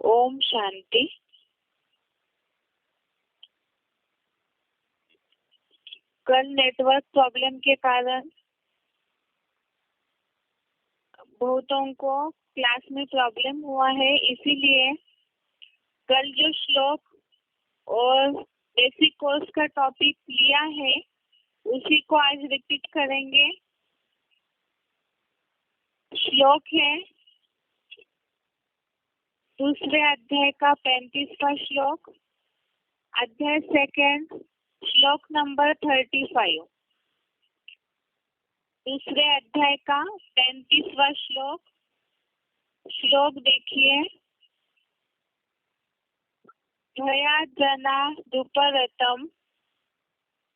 ओम शांति। कल network problem के कारण बहुतों को क्लास में प्रॉब्लम हुआ है, इसीलिए कल जो श्लोक और बेसिक कोर्स का टॉपिक लिया है उसी को आज रिपीट करेंगे। श्लोक है दूसरे अध्याय का 35वां श्लोक, अध्याय सेकंड, श्लोक नंबर 35। दूसरे अध्याय का 35वां श्लोक। श्लोक देखिए। भयाजना दुपरतम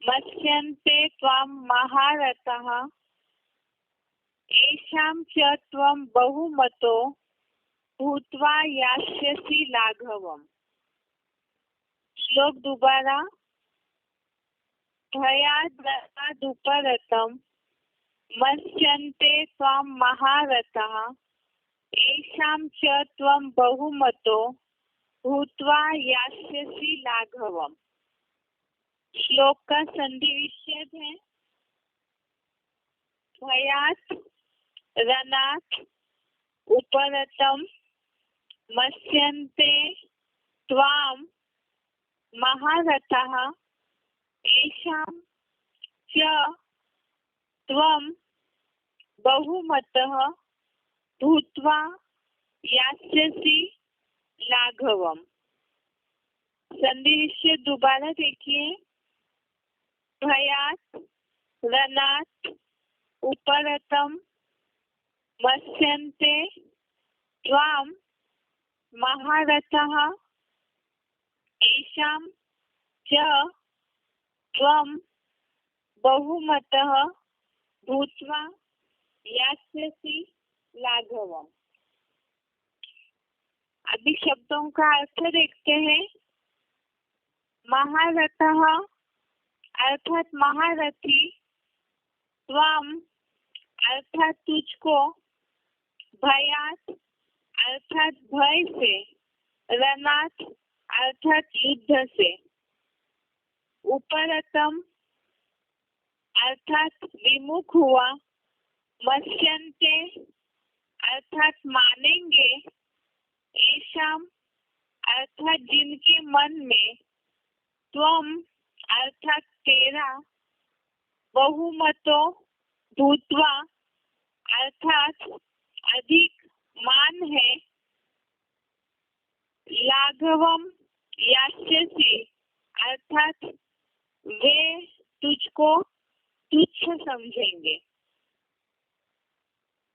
मत्स्यन्ते त्वां महारथः येषां च त्वं बहुमतो भूत्वा यास्यसि लाघवम्। श्लोक दोबारा। भयाजना दुपरतम मत्स्यन्ते त्वां महारथः येषां च त्वं बहुमतो भूत्वा यास्यसि लाघवम्। श्लोक का संधि विच्छेद है। भयात रणात उपरतम मत्स्यन्ते त्वां महारथः येषां च त्वं बहुमतः भूत्वा यास्यसि लाघवम्। संधि विच्छेद दोबारा देखिए। भयात रणात उपरतम मत्स्यन्ते त्वां महारथः येषां च त्वं बहुमतः भूत्वा यास्यसि लाघवम्। अभी शब्दों का अर्थ देखते हैं। महारथः अर्थात महारथी, त्वं अर्थात तुझको, भयात अर्थात भय से, रणात अर्थात युद्ध से, उपरतम अर्थात विमुख हुआ, मत्स्यन्ते अर्थात मानेंगे, येषां अर्थात जिनके मन में, त्वं अर्थात तेरा, बहुमतो भूत्वा अर्थात अधिक मान है, लाघवम यास्यसि अर्थात वे तुझको तुच्छ समझेंगे।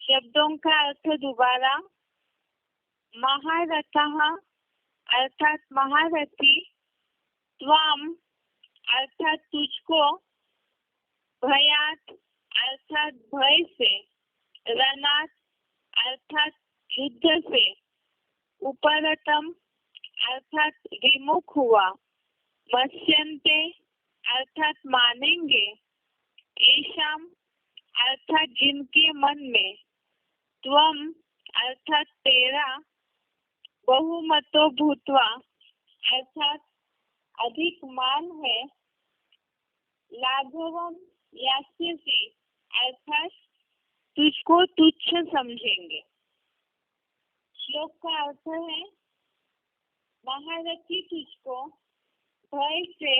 शब्दों का अर्थ दोबारा। महारथः अर्थात महारथी, त्वं अर्थात तुझको, भयात अर्थात भय से, रणात अर्थात युद्ध से, उपरतम अर्थात विमुख हुआ, मत्स्यन्ते अर्थात मानेंगे, येषां अर्थात जिनके मन में, त्वं अर्थात तेरा, बहुमतो भूत्वा अर्थात अधिक मान है, लाघवम यास्यसि अर्थात तुझको तुच्छ समझेंगे। श्लोक का अर्थ है महारथी तुझको भय से,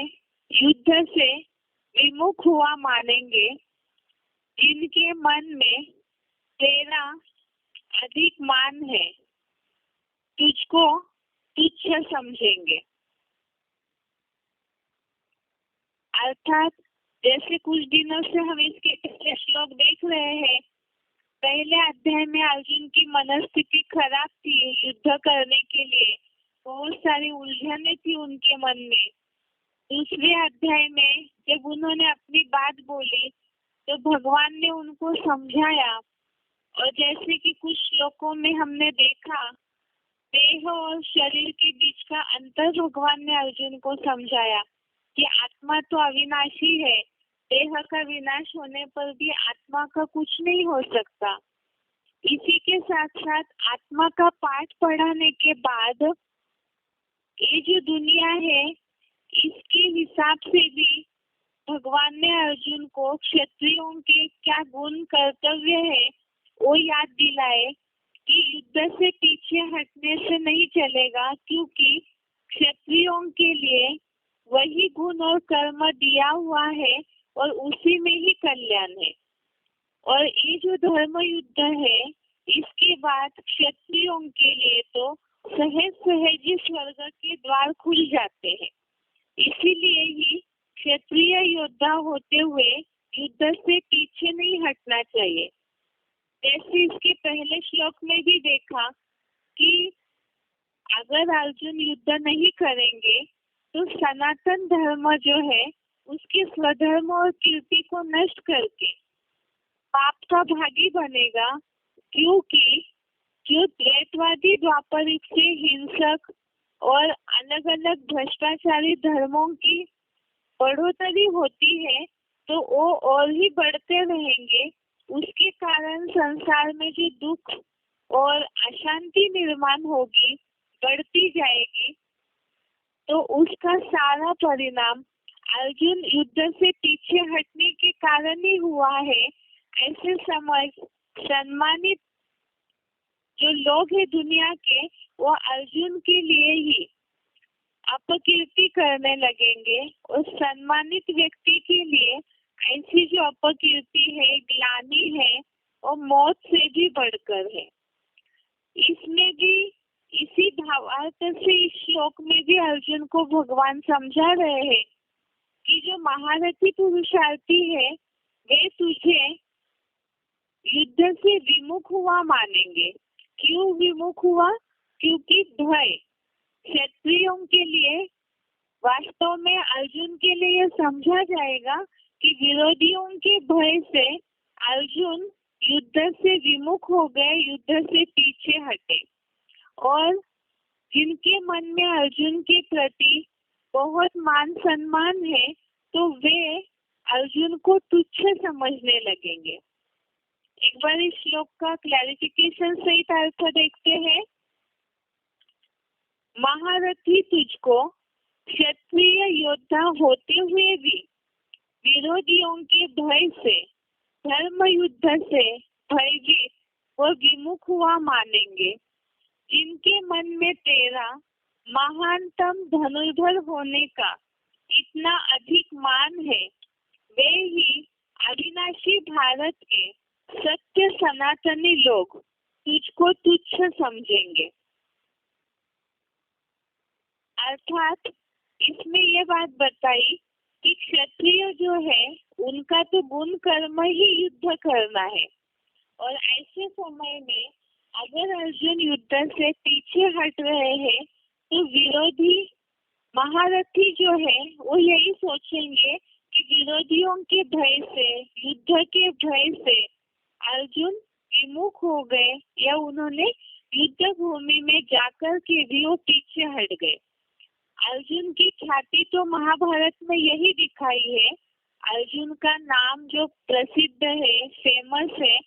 युद्ध से विमुख हुआ मानेंगे, जिनके मन में तेरा अधिक मान है, तुझको तुच्छ समझेंगे। अर्थात जैसे कुछ दिनों से हम इसके पहले श्लोक देख रहे हैं। पहले अध्याय में अर्जुन की मनस्थिति खराब थी, युद्ध करने के लिए बहुत सारी उलझने थी उनके मन में। दूसरे अध्याय में जब उन्होंने अपनी बात बोली तो भगवान ने उनको समझाया, और जैसे कि कुछ श्लोकों में हमने देखा देह और शरीर के बीच का अंतर भगवान ने अर्जुन को समझाया कि आत्मा तो अविनाशी है, देह का विनाश होने पर भी आत्मा का कुछ नहीं हो सकता। इसी के साथ साथ आत्मा का पाठ पढ़ाने के बाद ये जो दुनिया है इसके हिसाब से भी भगवान ने अर्जुन को क्षत्रियों के क्या गुण कर्तव्य है वो याद दिलाए कि युद्ध से पीछे हटने से नहीं चलेगा, क्योंकि क्षत्रियों के लिए वही गुण और कर्म दिया हुआ है और उसी में ही कल्याण है। और ये जो धर्म युद्ध है इसके बाद क्षत्रियों के लिए तो सहज सहज ही स्वर्ग के द्वार खुल जाते हैं। इसीलिए ही क्षत्रिय योद्धा होते हुए युद्ध से पीछे नहीं हटना चाहिए। जैसे इसके पहले श्लोक में भी देखा कि अगर अर्जुन युद्ध नहीं करेंगे तो सनातन धर्म जो है उसके स्वधर्म और कीर्ति को नष्ट करके पाप का भागी बनेगा, क्योंकि जो द्वैतवादी द्वापर युग से हिंसक और अलग अलग भ्रष्टाचारी धर्मों की बढ़ोतरी होती है तो वो और ही बढ़ते रहेंगे। उसके कारण संसार में जो दुख और अशांति निर्माण होगी बढ़ती जाएगी, तो उसका सारा परिणाम अर्जुन युद्ध से पीछे हटने के कारण ही हुआ है। ऐसे समझ सम्मानित जो लोग हैं दुनिया के वो अर्जुन के लिए ही अपकीर्ति करने लगेंगे और सम्मानित व्यक्ति के लिए ऐसी जो अपकीर्ति है, ग्लानि है और मौत से भी बढ़कर है। इसमें भी इसी भावार्थ से इस श्लोक में भी अर्जुन को भगवान समझा रहे हैं कि जो महारथी पुरुषार्थी है वे तुझे युद्ध से विमुख हुआ मानेंगे। क्यों विमुख हुआ? क्योंकि भय क्षत्रियों के लिए वास्तव में अर्जुन के लिए यह समझा जाएगा कि विरोधियों के भय से अर्जुन युद्ध से विमुख हो गए, युद्ध से पीछे हटे। और जिनके मन में अर्जुन के प्रति बहुत मान सम्मान है तो वे अर्जुन को तुच्छ समझने लगेंगे। एक बार इस श्लोक का क्लैरिफिकेशन सहित अर्थ देखते हैं। महारथी तुझको क्षत्रिय योद्धा होते हुए भी विरोधियों के भय से धर्म युद्ध से भयभीत व विमुख हुआ मानेंगे। जिनके मन में तेरा महानतम धनुर्धर होने का इतना अधिक मान है वे ही अविनाशी भारत के सत्य सनातनी लोग तुझको तुच्छ समझेंगे। अर्थात इसमें ये बात बताई कि क्षत्रिय जो है उनका तो गुण कर्म ही युद्ध करना है, और ऐसे समय में अगर अर्जुन युद्ध से पीछे हट रहे हैं तो विरोधी महारथी जो है वो यही सोचेंगे कि विरोधियों के भय से, युद्ध के भय से अर्जुन विमुख हो गए या उन्होंने युद्ध भूमि में जाकर के भी वो पीछे हट गए। अर्जुन की ख्याति तो महाभारत में यही दिखाई है। अर्जुन का नाम जो प्रसिद्ध है, फेमस है,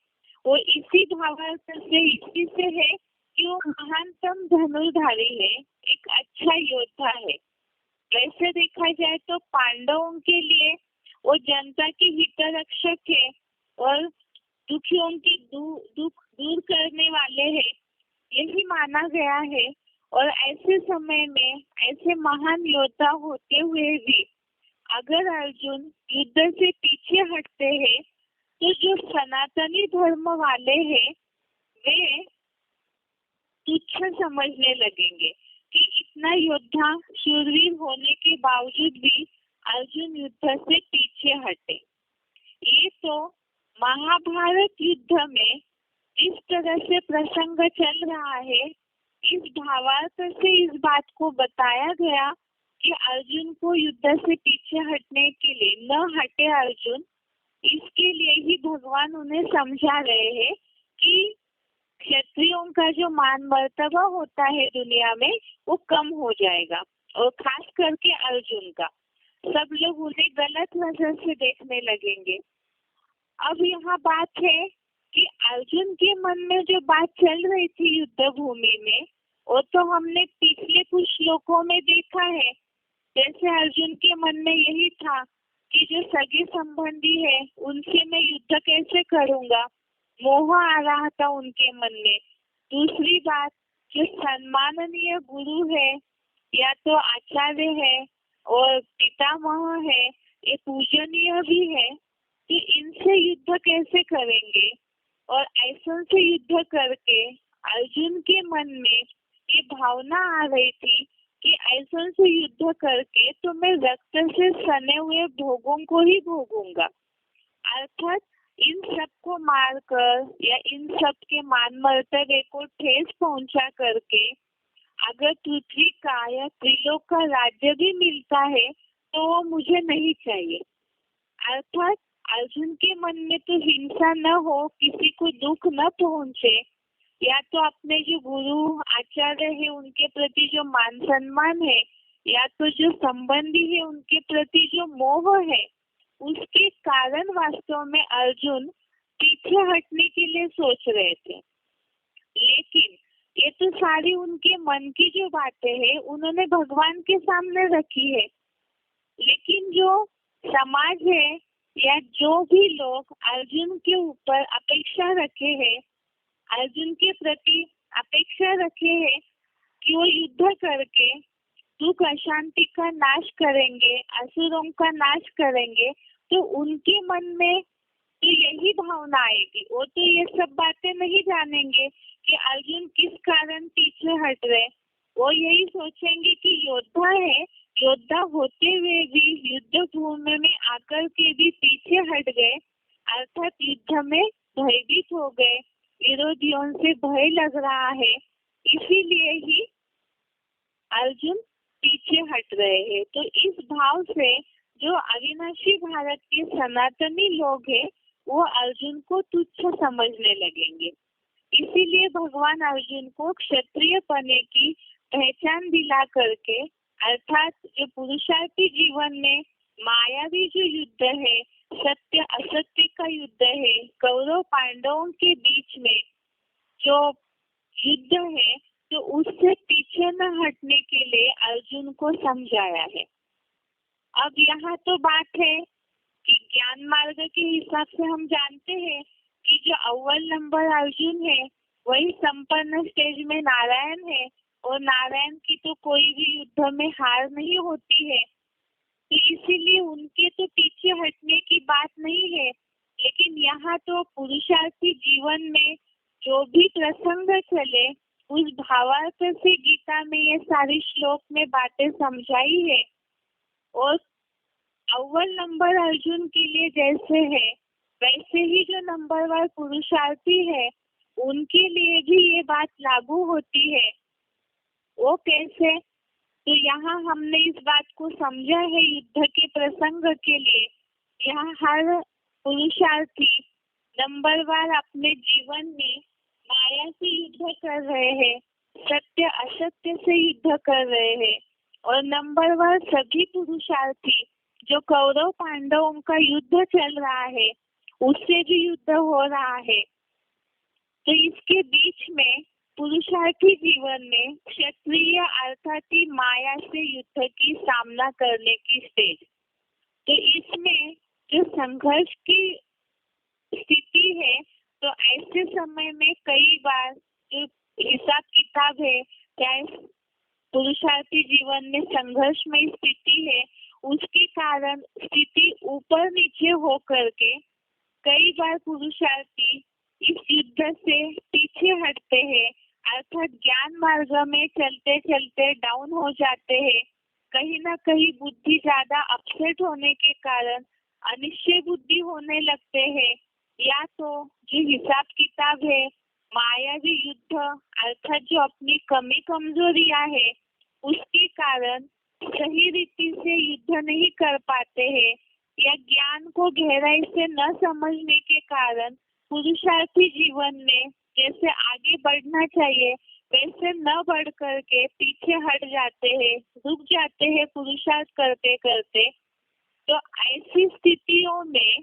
वो इसी भावार्थ से, इसी से है कि वो महानतम धनुर्धारी है, एक अच्छा योद्धा है। वैसे देखा जाए तो पांडवों के लिए वो जनता की हितरक्षक है और दुखियों की दुख दूर करने वाले हैं, यही माना गया है। और ऐसे समय में ऐसे महान योद्धा होते हुए भी अगर अर्जुन युद्ध से पीछे हटते हैं तो जो सनातनी धर्म वाले हैं वे तुच्छ समझने लगेंगे कि इतना योद्धा शूरवीर होने के बावजूद भी अर्जुन युद्ध से पीछे हटे। ये तो महाभारत युद्ध में इस तरह से प्रसंग चल रहा है, इस भावार्थ से इस बात को बताया गया कि अर्जुन को युद्ध से पीछे हटने के लिए न हटे अर्जुन, इसके लिए ही भगवान उन्हें समझा रहे हैं कि क्षत्रियों का जो मान मर्तबा होता है दुनिया में वो कम हो जाएगा, और खास करके अर्जुन का सब लोग उन्हें गलत नजर से देखने लगेंगे। अब यहाँ बात है कि अर्जुन के मन में जो बात चल रही थी युद्ध भूमि में, वो तो हमने पिछले कुछ श्लोकों में देखा है। जैसे अर्जुन के मन में यही था कि जो सगे संबंधी है उनसे मैं युद्ध कैसे करूंगा, मोह आ रहा था उनके मन में। दूसरी बात, जो सम्माननीय गुरु है या तो आचार्य है और पितामह है, ये पूजनीय भी है, कि इनसे युद्ध कैसे करेंगे। और ऐसा से युद्ध करके अर्जुन के मन में ये भावना आ रही थी कि ऐसा से युद्ध करके तो मैं रक्त से सने हुए भोगों को ही भोगूंगा। अर्थात इन सब को मारकर या इन सब के मान मर्तबे को ठेस पहुंचा करके अगर पृथ्वी का या त्रिलोक का राज्य भी मिलता है तो वो मुझे नहीं चाहिए। अर्थात अर्जुन के मन में तो हिंसा न हो, किसी को दुख न पहुंचे, या तो अपने जो गुरु आचार्य है उनके प्रति जो मान सम्मान है, या तो जो संबंधी है उनके प्रति जो मोह है, उसके कारण वास्तव में अर्जुन पीछे हटने के लिए सोच रहे थे। लेकिन ये तो सारी उनके मन की जो बातें हैं उन्होंने भगवान के सामने रखी है। लेकिन जो समाज है या जो भी लोग अर्जुन के ऊपर अपेक्षा रखे हैं, अर्जुन के प्रति अपेक्षा रखे हैं कि वो युद्ध करके दुख अशांति का नाश करेंगे, असुरों का नाश करेंगे, तो उनके मन में तो यही भावना आएगी। वो तो ये सब बातें नहीं जानेंगे कि अर्जुन किस कारण पीछे हट रहे। वो यही सोचेंगे कि योद्धा है, योद्धा होते हुए भी युद्ध भूमि में आकर के भी पीछे हट गए, अर्थात युद्ध में भयभीत हो गए, विरोधियों से भय लग रहा है, इसीलिए ही अर्जुन पीछे हट रहे हैं। तो इस भाव से जो अविनाशी भारत के सनातनी लोग हैं वो अर्जुन को तुच्छ समझने लगेंगे। इसीलिए भगवान अर्जुन को क्षत्रिय पने की पहचान दिला करके, अर्थात जो पुरुषार्थी जीवन में मायावी जो युद्ध है, सत्य असत्य का युद्ध है, कौरव पांडवों के बीच में जो युद्ध है, तो उससे पीछे न हटने के लिए अर्जुन को समझाया है। अब यहाँ तो बात है कि ज्ञान मार्ग के हिसाब से हम जानते हैं कि जो अव्वल नंबर अर्जुन है वही संपन्न स्टेज में नारायण है, और नारायण की तो कोई भी युद्ध में हार नहीं होती है, तो इसीलिए उनके तो पीछे हटने की बात नहीं है। लेकिन यहाँ तो पुरुषार्थी जीवन में जो भी प्रसंग चले उस भावार्थ से गीता में ये सारी श्लोक में बातें समझाई है। और अव्वल नंबर अर्जुन के लिए जैसे है वैसे ही जो नंबरवार पुरुषार्थी है उनके लिए भी ये बात लागू होती है। वो कैसे? तो यहाँ हमने इस बात को समझा है युद्ध के प्रसंग के लिए। यहाँ हर पुरुषार्थी नंबरवार अपने जीवन में माया से युद्ध कर रहे हैं, सत्य असत्य से युद्ध कर रहे हैं, और नंबरवार सभी पुरुषार्थी जो कौरव पांडवों का युद्ध चल रहा है उससे भी युद्ध हो रहा है। तो इसके बीच में पुरुषार्थी जीवन में क्षत्रिय अर्थात माया से युद्ध की सामना करने की स्टेज। तो इसमें जो संघर्ष की स्थिति है, तो ऐसे समय में कई बार जो हिसाब किताब है, चाहे पुरुषार्थी जीवन में संघर्षमय स्थिति है, उसके कारण स्थिति ऊपर नीचे हो करके कई बार पुरुषार्थी इस युद्ध से पीछे हटते हैं, अर्थात ज्ञान मार्ग में चलते चलते डाउन हो जाते हैं। कहीं ना कहीं बुद्धि ज्यादा अपसेट होने के कारण अनिश्चय बुद्धि होने लगते हैं, या तो जो हिसाब किताब है मायावी युद्ध अर्थात जो अपनी कमी कमजोरियां है उसके कारण सही रीति से युद्ध नहीं कर पाते हैं, या ज्ञान को गहराई से न समझने के कारण पुरुषार्थी जीवन में जैसे आगे बढ़ना चाहिए वैसे न बढ़ करके पीछे हट जाते हैं, रुक जाते हैं पुरुषार्थ करते करते। तो ऐसी स्थितियों में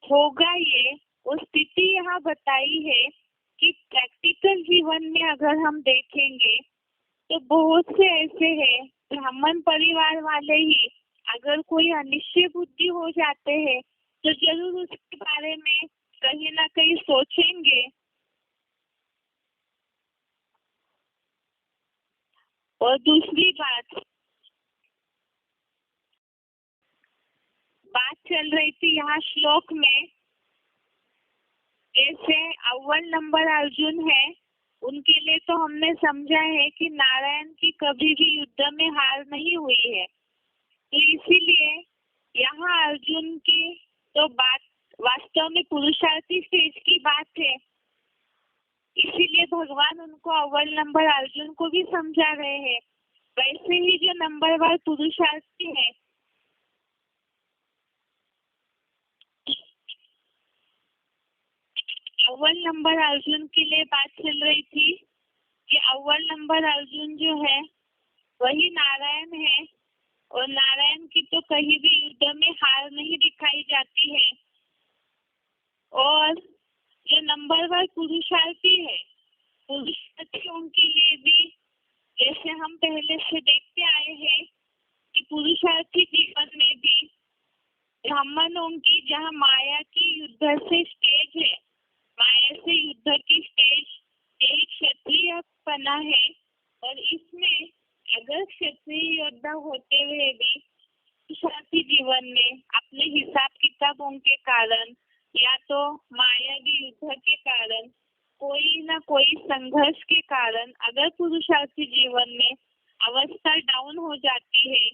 होगा ये वो स्थिति यहाँ बताई है कि प्रैक्टिकल जीवन में अगर हम देखेंगे तो बहुत से ऐसे हैं ब्राह्मण परिवार वाले ही अगर कोई अनिश्चय बुद्धि हो जाते हैं तो जरूर उसके बारे में कहीं ना कहीं सोचेंगे। और दूसरी बात चल रही थी यहाँ श्लोक में, जैसे अव्वल नंबर अर्जुन है उनके लिए तो हमने समझा है कि नारायण की कभी भी युद्ध में हार नहीं हुई है, तो इसीलिए यहाँ अर्जुन की तो बात वास्तव में पुरुषार्थी स्टेज की बात है, इसीलिए भगवान उनको अव्वल नंबर अर्जुन को भी समझा रहे हैं। वैसे ही जो नंबर वार पुरुषार्थी है अव्वल नंबर अर्जुन के लिए बात चल रही थी कि अव्वल नंबर अर्जुन जो है वही नारायण है और नारायण की तो कहीं भी युद्ध में हार नहीं दिखाई जाती है। और जो नंबर वन पुरुषार्थी है पुरुषार्थियों के लिए भी जैसे हम पहले से देखते आए हैं कि पुरुषार्थी जीवन में भी ब्राह्मणों की जहाँ माया की युद्ध से स्टेज है, माया से युद्ध की स्टेज यही क्षत्रिय पना है। और इसमें अगर क्षत्रिय योद्धा होते हुए भी पुरुषार्थी जीवन में अपने हिसाब किताबों के कारण या तो मायावी युद्ध के कारण कोई ना कोई संघर्ष के कारण अगर पुरुषार्थी जीवन में अवस्था डाउन हो जाती है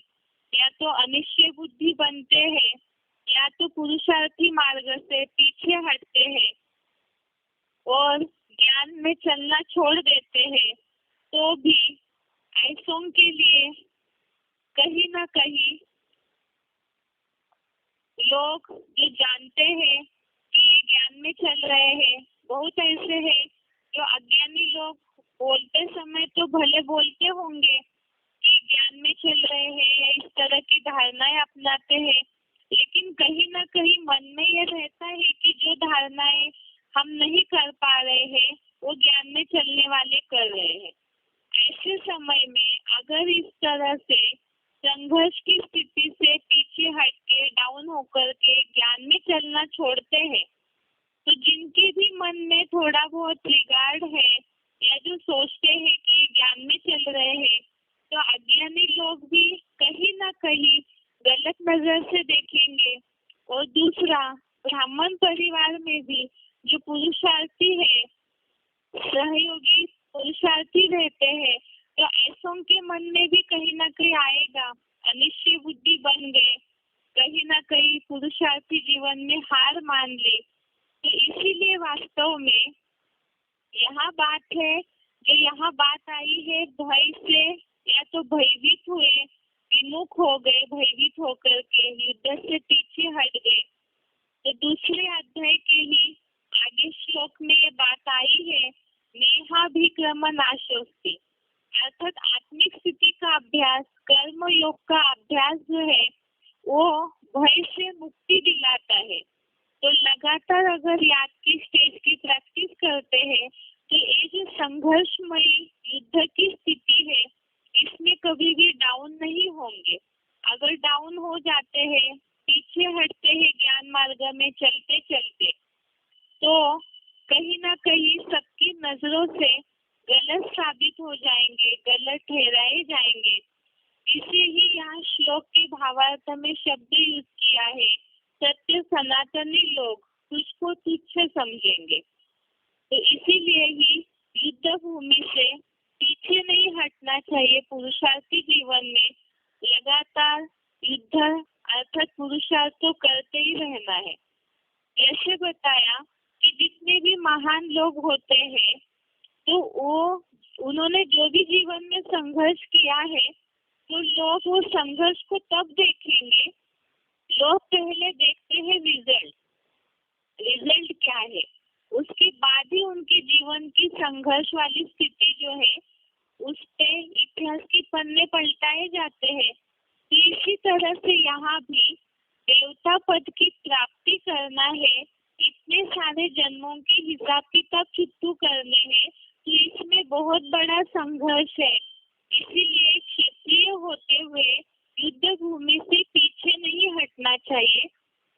या तो अनिश्चय बुद्धि बनते हैं या तो पुरुषार्थी मार्ग से पीछे हटते हैं और ज्ञान में चलना छोड़ देते हैं, तो भी ऐसों के लिए कहीं ना कहीं लोग जो जानते हैं कि ये ज्ञान में चल रहे हैं, बहुत ऐसे हैं जो अज्ञानी लोग बोलते समय तो भले बोलते होंगे कि ज्ञान में चल रहे हैं या इस तरह की धारणाएं अपनाते हैं, लेकिन कहीं ना कहीं मन में ये रहता है कि जो धारणाएं हम नहीं कर पा रहे हैं वो ज्ञान में चलने वाले कर रहे हैं। ऐसे समय में अगर इस तरह से संघर्ष की स्थिति से पीछे हट के डाउन होकर के ज्ञान में चलना छोड़ते हैं, तो जिनके भी मन में थोड़ा बहुत रिगार्ड है या जो सोचते हैं कि ज्ञान में चल रहे हैं, तो अज्ञानी लोग भी कहीं ना कहीं गलत नजर से देखेंगे। और दूसरा ब्राह्मण परिवार में भी जो पुरुषार्थी है सहयोगी पुरुषार्थी रहते हैं, तो ऐसों के मन में भी कहीं ना कहीं आएगा अनिश्चय बुद्धि बन गए, कहीं ना कहीं पुरुषार्थी जीवन में हार मान ली। तो इसीलिए वास्तव में यहाँ बात है जो यहाँ बात आई है भय से या तो भयभीत हुए विमुख हो गए, भयभीत होकर के युद्ध से पीछे हट गए। तो दूसरे अध्याय के ही आगे श्लोक में ये बात आई है नेहाभिक्रम नाशोस्ति, अर्थात आत्मिक स्थिति का अभ्यास कर्म योग का अभ्यास जो है वो भय से मुक्ति दिलाता है। तो लगातार अगर याद की स्टेज की प्रैक्टिस करते हैं तो ये जो संघर्षमयी युद्ध की स्थिति है इसमें कभी भी डाउन नहीं होंगे। अगर डाउन हो जाते हैं पीछे हटते हैं ज्ञान मार्ग में चलते चलते, तो कहीं ना कहीं सबकी नजरों से गलत साबित हो जाएंगे, गलत ठहराए जाएंगे। इसे ही यहाँ श्लोक के भावार्थ में शब्द यूज किया है, सत्य सनातनी लोग तुझको तुच्छ समझेंगे। तो इसीलिए ही युद्ध भूमि से पीछे नहीं हटना चाहिए, पुरुषार्थी जीवन में लगातार युद्ध अर्थात पुरुषार्थ तो करते ही रहना है। जैसे बताया कि जितने भी महान लोग होते हैं तो उन्होंने जो भी जीवन में संघर्ष किया है तो लोग वो संघर्ष को तब देखेंगे, लोग पहले देखते हैं रिजल्ट क्या है, उसके बाद ही उनके जीवन की संघर्ष वाली स्थिति जो है उस पे इतिहास के पन्ने पलटाए जाते हैं। तो इसी तरह से यहाँ भी देवता पद की प्राप्ति करना है, इतने सारे हिसाब किताब चुटू करने हैं तो इसमें बहुत बड़ा संघर्ष है। इसीलिए क्षत्रिय होते हुए युद्ध भूमि से पीछे नहीं हटना चाहिए,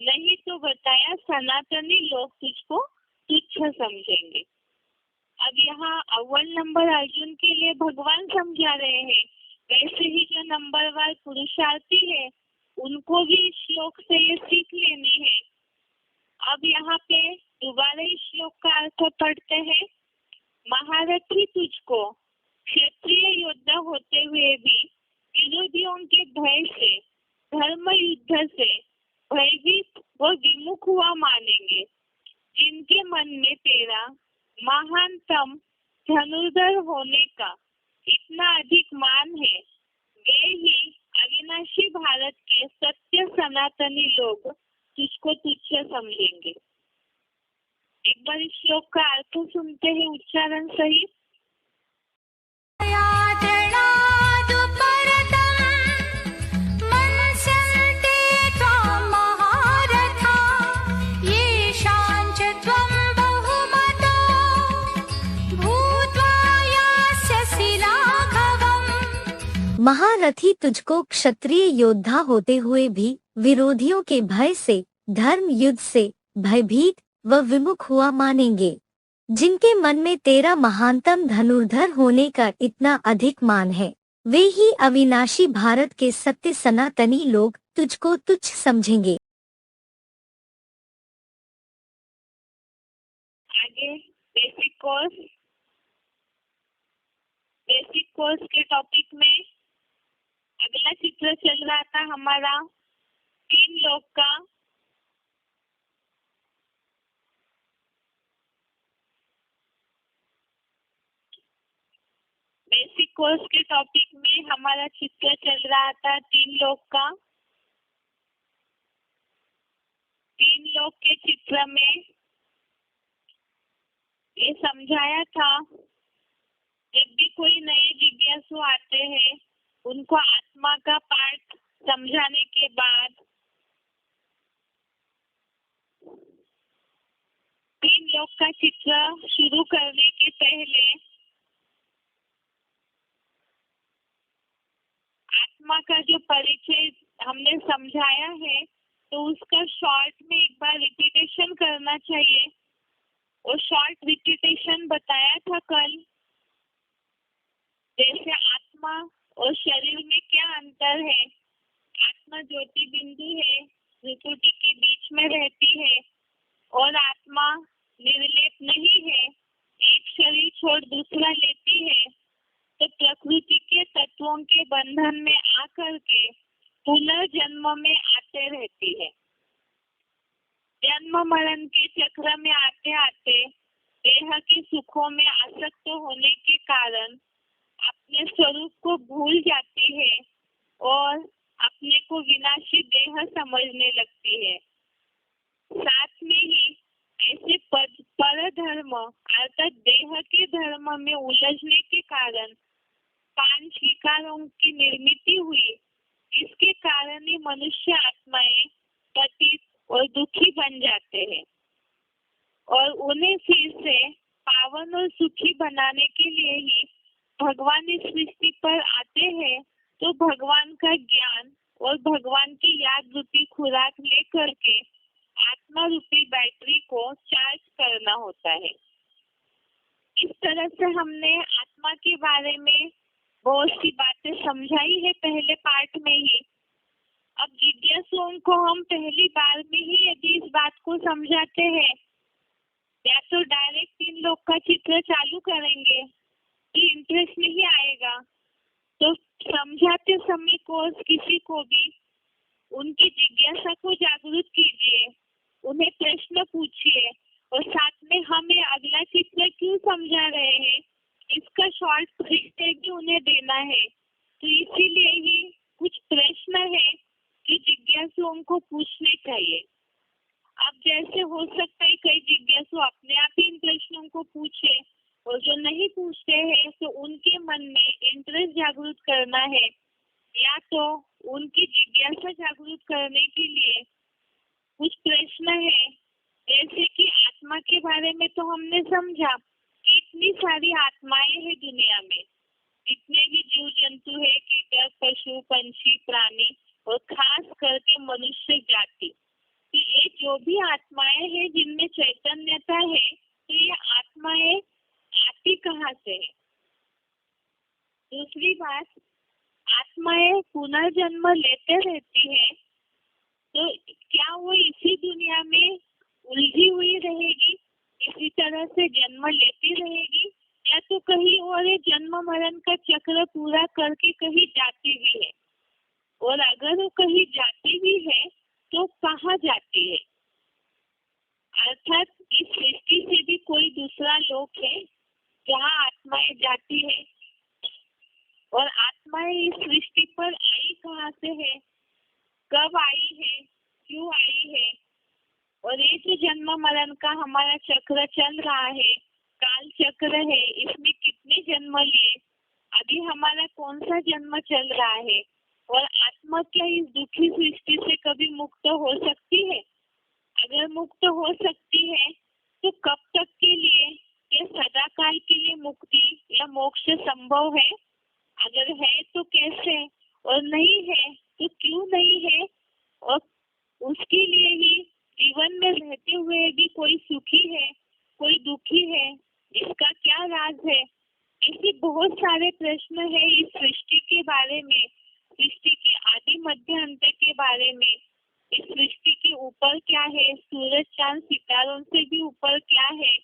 नहीं तो बताया सनातनी लोग तुझको तुच्छ समझेंगे। अब यहाँ अव्वल नंबर अर्जुन के लिए भगवान समझा रहे हैं, वैसे ही जो नंबरवार पुरुषार्थी है उनको भी इस श्लोक से ये सीख लेनी है। अब यहाँ पे दोबारा इस श्लोक का अर्थ पढ़ते हैं। महारथी तुझको क्षत्रिय योद्धा होते हुए भी विरोधियों के भय से, धर्म युद्ध से भयभीत व विमुख हुआ मानेंगे। जिनके मन में तेरा महानतम धनुर्धर होने का इतना अधिक मान है, वे ही अविनाशी भारत के सत्य सनातनी लोग तुझको तुच्छ समझेंगे। एक बार इस श्लोक का अर्थ सुनते हैं उच्चारण सहित। महारथी तुझको क्षत्रिय योद्धा होते हुए भी विरोधियों के भय से, धर्म युद्ध से भयभीत व विमुख हुआ मानेंगे। जिनके मन में तेरा महानतम धनुर्धर होने का इतना अधिक मान है, वे ही अविनाशी भारत के सत्य सनातनी लोग तुझको तुच्छ समझेंगे। आगे बेसिक कोर्स के टॉपिक में अगला चित्र चल रहा था हमारा 3 लोग का। बेसिक कोर्स के टॉपिक में हमारा चित्र चल रहा था 3 लोग का। 3 लोग के चित्र में ये समझाया था, जब भी कोई नए जिज्ञासु आते हैं उनको आत्मा का पाठ समझाने के बाद 3 लोग का चित्र शुरू करने के पहले आत्मा का जो परिचय हमने समझाया है तो उसका शॉर्ट में एक बार रिपीटेशन करना चाहिए। और शॉर्ट रिपीटेशन बताया था कल, जैसे आत्मा और शरीर में क्या अंतर है। आत्मा ज्योति बिंदु है, त्रिपुटी के बीच में रहती है, और आत्मा निर्लेप नहीं है, एक शरीर छोड़ दूसरा लेती है, तो प्रकृति के तत्वों के बंधन में आकर के पुनर्जन्म में आते रहती है। जन्म मरण के चक्र में आते आते देह के सुखों में आसक्त होने के कारण अपने स्वरूप को भूल जाती है और अपने को विनाशी देह समझने लगती है। साथ में ही ऐसे पर धर्म अर्थात देह के धर्म में उलझने के कारण 5 विकारों की निर्मित हुई। इसके कारण ही मनुष्य आत्माएं पतित और दुखी बन जाते हैं, और उन्हें फिर से पावन और सुखी बनाने के लिए ही भगवान इस सृष्टि पर आते हैं। तो भगवान का ज्ञान और भगवान की याद रूपी खुराक लेकर के आत्मा रूपी बैटरी को चार्ज करना होता है। इस तरह से हमने आत्मा के बारे में बहुत सी बातें समझाई है पहले पार्ट में ही। अब जिज्ञासुओं को हम पहली बार में ही यदि इस बात को समझाते हैं, या तो डायरेक्ट 3 लोग का चित्र चालू करेंगे तो इंटरेस्ट नहीं आएगा। तो समझाते समय को किसी को भी उनकी जिज्ञासा को जागरूक कीजिए, उन्हें प्रश्न पूछिए, और साथ में हमें अगला चित्र क्यों समझा रहे हैं इसका शॉर्ट परिचय भी उन्हें देना है। तो इसीलिए ही कुछ प्रश्न है कि जिज्ञासुओं को पूछने चाहिए। अब जैसे हो सकता है कई जिज्ञासु अपने आप ही इन प्रश्नों को पूछे, और जो नहीं पूछते हैं तो उनके मन में इंटरेस्ट जागरूक करना है, या तो उनकी जिज्ञासा जागरूक करने के लिए कुछ प्रश्न है जैसे कि आत्मा के बारे में तो हमने समझा कि इतनी सारी आत्माएं हैं दुनिया में, जितने भी जीव जंतु है, कीटक, पशु, पंछी, प्राणी और खास करके मनुष्य जाति, कि ये जो भी आत्माएं हैं जिनमें चैतन्यता है, तो ये आत्माएं आती कहाँ से है। दूसरी बात, आत्माएं पुनर्जन्म लेते रहती है, तो क्या वो इसी दुनिया में उलझी हुई रहेगी, इसी तरह से जन्म लेती रहेगी, या तो कहीं और जन्म मरण का चक्र पूरा करके कहीं जाती भी है, और अगर वो कहीं जाती भी है तो कहाँ जाती है। अर्थात इस सृष्टि से भी कोई दूसरा लोक है जहाँ आत्माएं जाती है, और आत्माएं इस सृष्टि पर आई कहाँ से है, कब आई है, क्यों आई है, और ये जो जन्म मरण का हमारा चक्र चल रहा है, काल चक्र है, इसमें कितने जन्म लिए, अभी हमारा कौन सा जन्म चल रहा है, और आत्मा क्या इस दुखी सृष्टि से कभी मुक्त हो सकती है। अगर मुक्त हो सकती है तो कब तक के लिए, ये सदा काल के लिए मुक्ति या मोक्ष संभव है, अगर है तो कैसे, और नहीं है तो क्यों नहीं है, और उसके लिए ही जीवन में रहते हुए भी कोई सुखी है, कोई दुखी है, इसका क्या राज है। ऐसे बहुत सारे प्रश्न है इस सृष्टि के बारे में, सृष्टि के आदि मध्य अंत के बारे में, इस सृष्टि के ऊपर क्या है, सूरज चांद सितारों से भी ऊपर क्या है।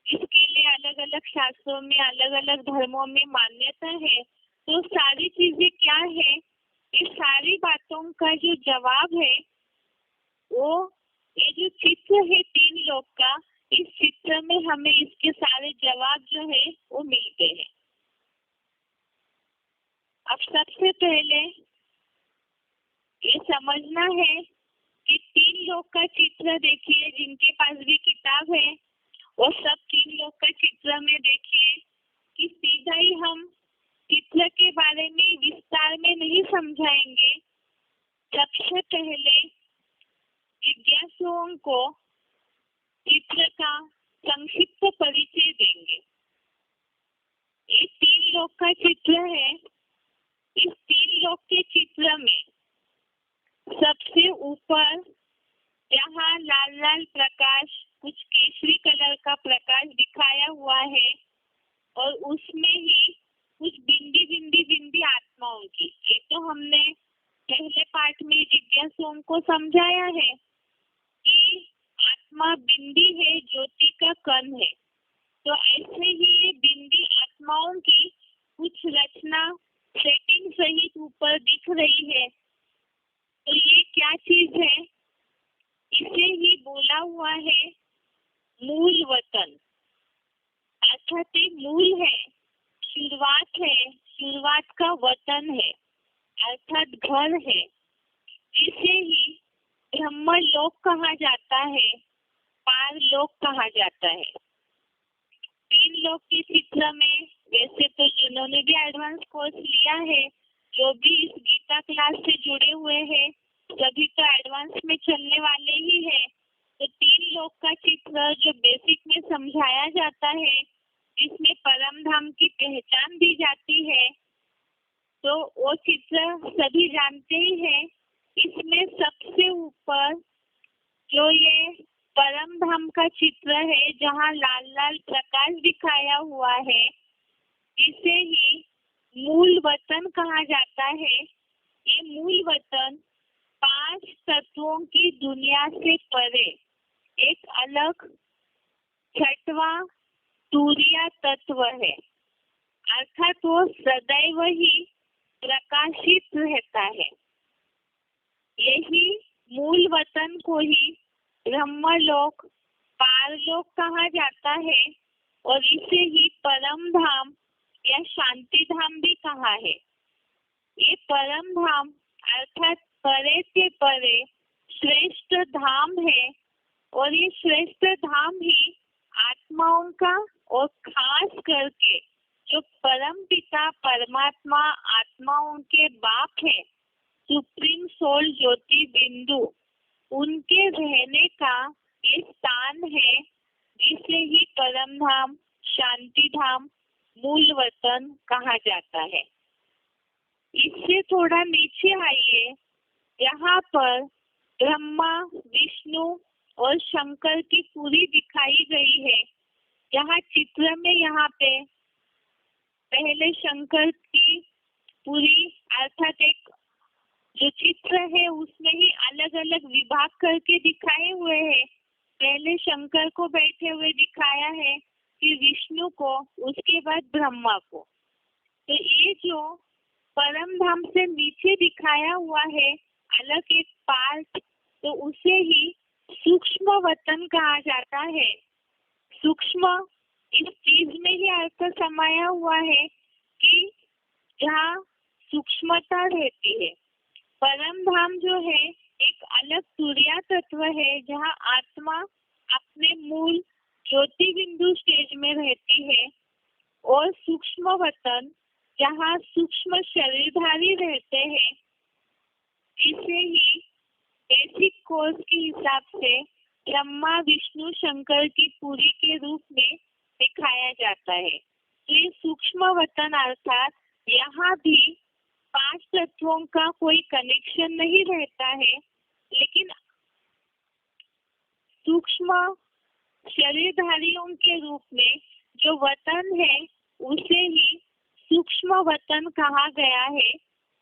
इसके लिए अलग अलग शास्त्रों में, अलग अलग धर्मों में मान्यता है। तो सारी चीजें क्या है, ये सारी बातों का जो जवाब है वो ये जो चित्र है तीन लोक का, इस चित्र में हमें इसके सारे जवाब जो है वो मिलते हैं। अब सबसे पहले ये समझना है कि तीन लोक का चित्र देखिए, जिनके पास भी किताब है वो सब तीन लोक का चित्र में देखिए कि सीधा ही हम चित्र के बारे में विस्तार में नहीं समझाएंगे। सबसे पहले जिज्ञासुओं को चित्र का संक्षिप्त परिचय देंगे। ये तीन लोक का चित्र है। इस तीन लोक के चित्र में सबसे ऊपर जहाँ लाल लाल प्रकाश, कुछ केसरी कलर का प्रकाश दिखाया हुआ है, और उसमें ही कुछ बिंदी बिंदी बिंदी आत्माओं की, ये तो हमने पहले पाठ में जिज्ञासुओं को समझाया है कि आत्मा बिंदी है, ज्योति का कण है। तो ऐसे ही ये बिंदी आत्माओं की कुछ रचना सेटिंग सहित ऊपर दिख रही है। तो ये क्या चीज है, इसे ही बोला हुआ है मूल वतन, अर्थात मूल है, शुरुआत है, शुरुआत का वतन है, अर्थात घर है। इसे ही ब्रह्मलोक कहा जाता है, पारलोक कहा जाता है। तीन लोक के चित्र में वैसे तो जिन्होंने भी एडवांस कोर्स लिया है, जो भी इस गीता क्लास से जुड़े हुए हैं, सभी तो एडवांस में चलने वाले ही है। तो तीन लोक का चित्र जो बेसिक में समझाया जाता है, इसमें परम धाम की पहचान दी जाती है, तो वो चित्र सभी जानते ही हैं। इसमें सबसे ऊपर जो ये परम धाम का चित्र है, जहाँ लाल लाल प्रकाश दिखाया हुआ है, इसे ही मूल वतन कहा जाता है। ये मूल वतन 5 तत्वों की दुनिया से परे एक अलग छठवां तुरीय तत्व है, अर्थात वो सदैव ही प्रकाशित रहता है। यही मूल वतन को ही ब्रह्मलोक, पारलोक कहा जाता है, और इसे ही परम धाम या शांति धाम भी कहा है। ये परम धाम अर्थात परे से परे श्रेष्ठ धाम है, और ये श्रेष्ठ धाम ही आत्माओं का, और खास करके जो परम पिता परमात्मा आत्माओं के बाप है, सुप्रीम सोल ज्योति बिंदु, उनके रहने का ये स्थान है जिसे ही परम धाम, शांति धाम, मूल वतन कहा जाता है। इससे थोड़ा नीचे आइए, यहाँ पर ब्रह्मा, विष्णु और शंकर की पूरी दिखाई गई है। यहाँ चित्र में यहाँ पे पहले शंकर की पूरी अर्थात एक जो चित्र है उसमें ही अलग अलग विभाग करके दिखाए हुए हैं। पहले शंकर को बैठे हुए दिखाया है, फिर विष्णु को, उसके बाद ब्रह्मा को। तो ये जो परम धाम से नीचे दिखाया हुआ है अलग एक पार्ट, तो उसे ही सूक्ष्म वतन कहा जाता है। सूक्ष्म इस चीज में ही अर्थ समाया हुआ है कि जहाँ सूक्ष्मता रहती है। परम धाम जो है एक अलग सूर्या तत्व है जहाँ आत्मा अपने मूल ज्योति बिंदु स्टेज में रहती है, और सूक्ष्म वतन जहाँ सूक्ष्म शरीरधारी रहते हैं, इसे ही बेसिक कोर्स के हिसाब से ब्रह्मा, विष्णु, शंकर की पूरी के रूप में दिखाया जाता है। तो ये सूक्ष्म वतन अर्थात यहाँ भी 5 तत्वों का कोई कनेक्शन नहीं रहता है, लेकिन सूक्ष्म शरीरधारियों के रूप में जो वतन है उसे ही सूक्ष्म वतन कहा गया है।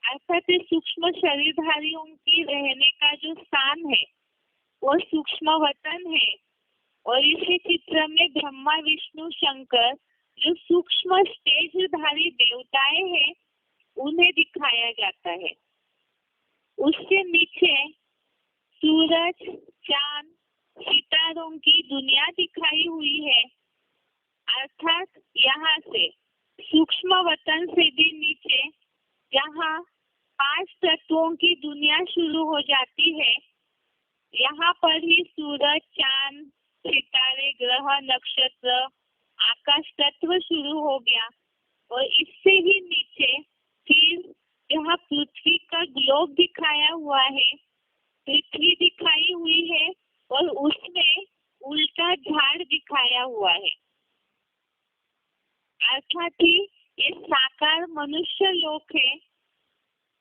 अर्थात सूक्ष्म शरीरधारियों की रहने का जो स्थान है वो सूक्ष्म वतन है, और इसी चित्र में ब्रह्मा, विष्णु, शंकर जो सूक्ष्म स्टेजधारी देवताएं हैं उन्हें दिखाया जाता है। उससे नीचे सूरज, चांद, सितारों की दुनिया दिखाई हुई है। अर्थात यहाँ से सूक्ष्म वतन से भी नीचे जहाँ 5 तत्वों की दुनिया शुरू हो जाती है, यहाँ पर ही सूरज, चांद, सितारे, ग्रह, नक्षत्र, आकाश तत्व शुरू हो गया। और इससे ही नीचे फिर जहाँ पृथ्वी का ग्लोब दिखाया हुआ है, पृथ्वी दिखाई हुई है और उसमें उल्टा झाड़ दिखाया हुआ है। अर्थात ही ये साकार मनुष्य लोक है।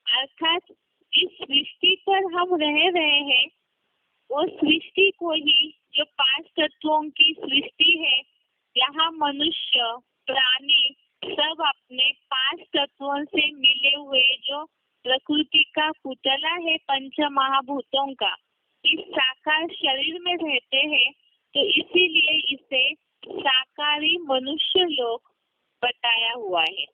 अर्थात इस सृष्टि पर हम रह रहे हैं, वो सृष्टि को ही जो 5 तत्वों की सृष्टि है, यहाँ मनुष्य, प्राणी सब अपने 5 तत्वों से मिले हुए जो प्रकृति का पुतला है पंच महाभूतों का, इस साकार शरीर में रहते हैं। तो इसीलिए इसे साकारी मनुष्य लोक बताया हुआ है।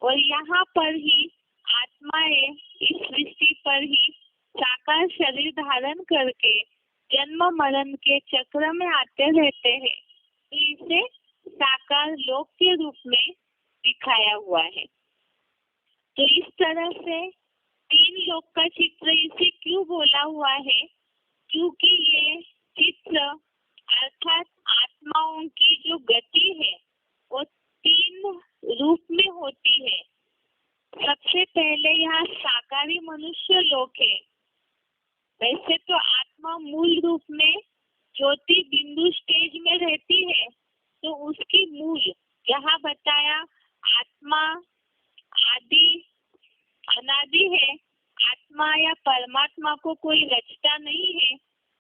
और यहाँ पर ही आत्माएं इस सृष्टि पर ही साकार शरीर धारण करके जन्म मरण के चक्र में आते रहते हैं। तो इसे साकार लोक के रूप में दिखाया हुआ है। तो इस तरह से 3 लोक का चित्र इसे क्यों बोला हुआ है? क्योंकि ये चित्र अर्थात आत्माओं की जो गति है वो 3 रूप में होती है। सबसे पहले यहाँ साकारी मनुष्य लोक है। वैसे तो आत्मा मूल रूप में ज्योति बिंदु स्टेज में रहती है, तो उसकी मूल यहाँ बताया आत्मा आदि अनादि है। आत्मा या परमात्मा को कोई रचता नहीं है,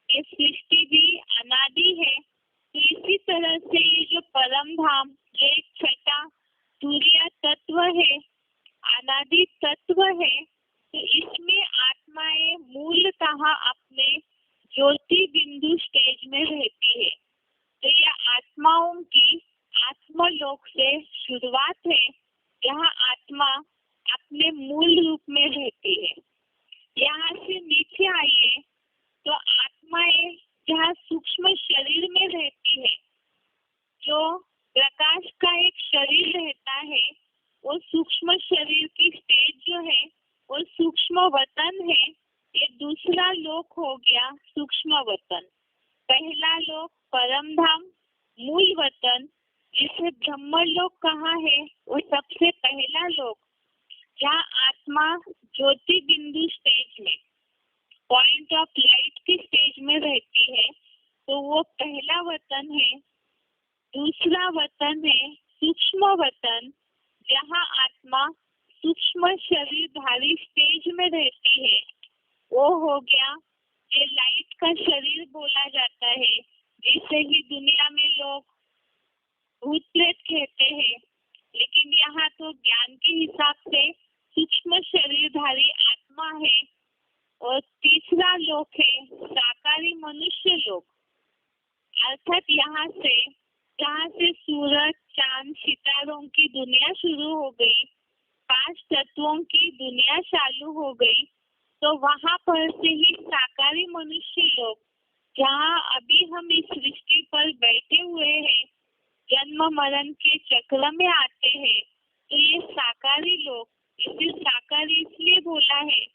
ये सृष्टि भी अनादि है। तो इसी तरह से ये जो परम धाम जो एक छठा सूर्य तत्व है, अनादि तत्व है, तो इसमें आत्माएं मूलतः अपने ज्योति बिंदु स्टेज में रहती है। तो यह आत्माओं की आत्मलोक से शुरुआत है, जहाँ आत्मा अपने मूल रूप में रहती है। यहाँ से नीचे आइए तो आत्माएं जहाँ सूक्ष्म शरीर में रहती है, जो प्रकाश का एक शरीर रहता है, वो सूक्ष्म शरीर की स्टेज जो है वो सूक्ष्म वतन है। ये दूसरा लोक हो गया सूक्ष्म वतन। पहला लोक परम धाम मूल वतन, जिसे ब्रह्मलोक कहा है, वो सबसे पहला लोक जहाँ आत्मा ज्योति बिंदु स्टेज में, पॉइंट ऑफ लाइट की स्टेज में रहती है। तो वो पहला वतन है। दूसरा वतन है सूक्ष्म वतन, जहाँ आत्मा सूक्ष्म शरीरधारी स्टेज में रहती है। वो हो गया ये लाइट का शरीर बोला जाता है, जिसे ही दुनिया में लोग भूत प्रेत कहते हैं, लेकिन यहाँ तो ज्ञान के हिसाब से सूक्ष्म शरीरधारी आत्मा है। और तीसरा लोक है साकारी मनुष्य लोक, अर्थात यहाँ से जहाँ से सूरज चांद सितारों की दुनिया शुरू हो गई, 5 तत्वों की दुनिया चालू हो गई, तो वहां पर से ही साकारी मनुष्य लोग, जहाँ अभी हम इस सृष्टि पर बैठे हुए हैं, जन्म मरण के चक्र में आते हैं। तो ये साकारी लोग, इसे साकारी इसलिए बोला है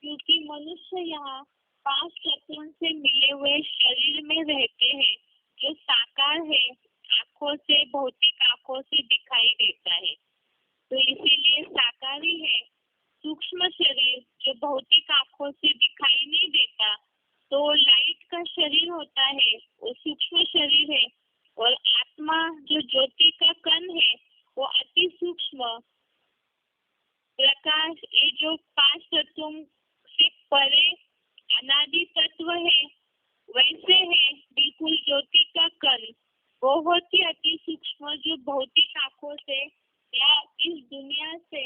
क्योंकि मनुष्य यहाँ 5 तत्वों से मिले हुए शरीर में रहते हैं, जो साकार है, आंखों से, भौतिक आंखों से दिखाई देता है, तो इसीलिए साकारी है। सूक्ष्म शरीर जो भौतिक आंखों से दिखाई नहीं देता, तो लाइट का शरीर होता है, वो सूक्ष्म शरीर है। और आत्मा जो ज्योति का कण है, वो अति सूक्ष्म प्रकाश, ये जो 5 तत्वों से परे अनादि तत्व है, वैसे है बिल्कुल ज्योति का कण, बहुत ही अति सूक्ष्म, जो भौतिक आंखों से या इस दुनिया से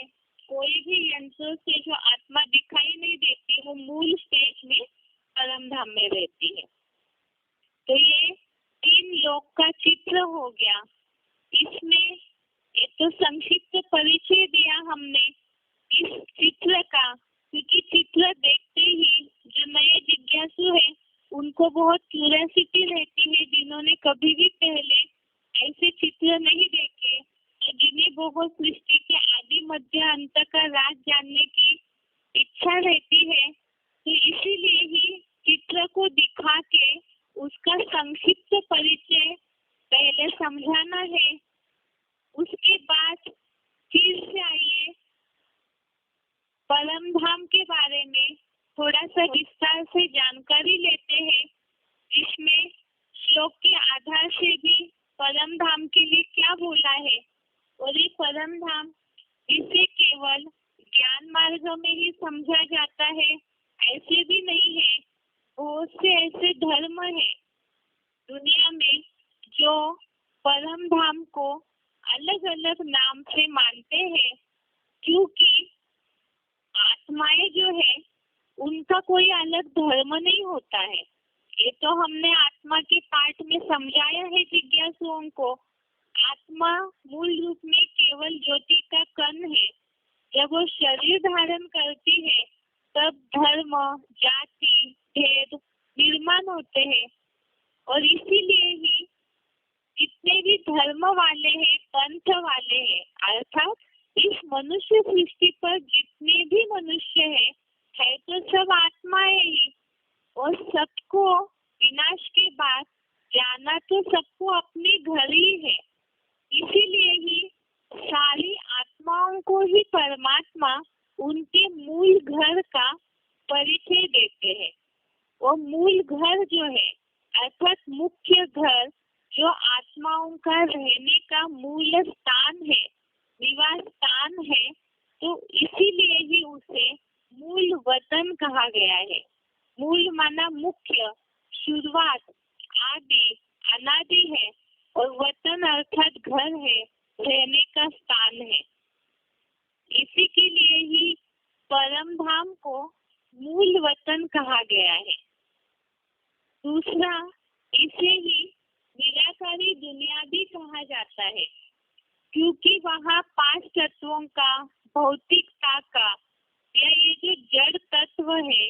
कोई भी यंत्रों से जो आत्मा दिखाई नहीं देती, वो मूल स्टेज में परम धाम में रहती है। तो ये 3 लोक का चित्र हो गया। इसमें एक तो संक्षिप्त परिचय दिया हमने इस चित्र का, क्योंकि चित्र देखते ही जो नए जिज्ञासु है उनको बहुत क्यूरियोसिटी रहती है, जिन्होंने कभी भी पहले ऐसे चित्र नहीं देखे, जिन्हें बहुत सृष्टि के आदि मध्य अंत का राज जानने की इच्छा रहती है। तो इसीलिए ही चित्र को दिखा के उसका संक्षिप्त परिचय पहले समझाना है। उसके बाद फिर से आइए परम धाम के बारे में थोड़ा सा विस्तार से जानकारी लेते हैं, जिसमें श्लोक के आधार से भी परम धाम के लिए क्या बोला है। और ये परम धाम इसे केवल ज्ञान मार्ग में ही समझा जाता है, ऐसे भी नहीं है। बहुत से ऐसे धर्म है दुनिया में जो परम धाम को अलग अलग नाम से मानते हैं, क्योंकि आत्माएं जो है उनका कोई अलग धर्म नहीं होता है। ये तो हमने आत्मा के पाठ में समझाया है जिज्ञासुओं को। आत्मा मूल रूप में केवल ज्योति का कण है। जब वो शरीर धारण करती है तब धर्म, जाति, भेद निर्माण होते हैं। और इसीलिए ही जितने भी धर्म वाले हैं, पंथ वाले हैं, अर्थात इस मनुष्य सृष्टि पर जितने भी मनुष्य है तो सब आत्माएं ही। और सबको विनाश के बाद जाना तो सबको अपने घर ही है। इसीलिए ही सारी आत्माओं को ही परमात्मा उनके मूल घर का परिचय देते हैं। वो मूल घर जो है, अर्थात मुख्य घर, जो आत्माओं का रहने का मूल स्थान है, निवास स्थान है, तो इसीलिए ही उसे मूल वतन कहा गया है। मूल माना मुख्य, शुरुआत, आदि, अनादि है। और वतन अर्थात घर है, रहने का स्थान है। इसी के लिए ही परम धाम को मूल वतन कहा गया है। दूसरा, इसे ही निराकारी दुनिया भी कहा जाता है, क्योंकि वहाँ 5 तत्वों का, भौतिकता का, या ये जो जड़ तत्व है,